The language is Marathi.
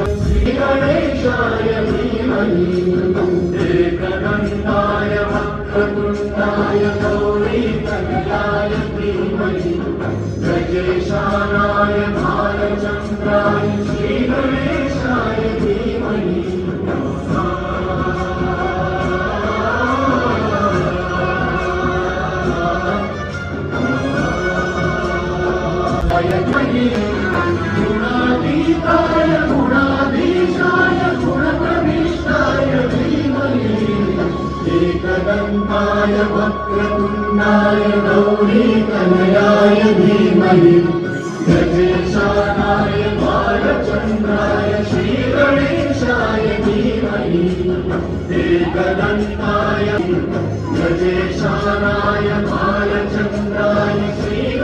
श्री गणेशाय धीमहि एकदन्ताय वक्रतुण्डाय गौरीतनयाय धीमहि गजेशानाय भालचन्द्राय श्री गणेशाय धीमहि गुणातीताय गुणाधीशाय गुणप्रविष्टाय धीमहि एकदन्ताय वक्रतुण्डाय गौरीतनयाय धीमहि गजेशानाय बालचन्द्राय श्रीगणेशाय धीमहि एकदन्ताय गजेशानाय बालचन्द्राय श्री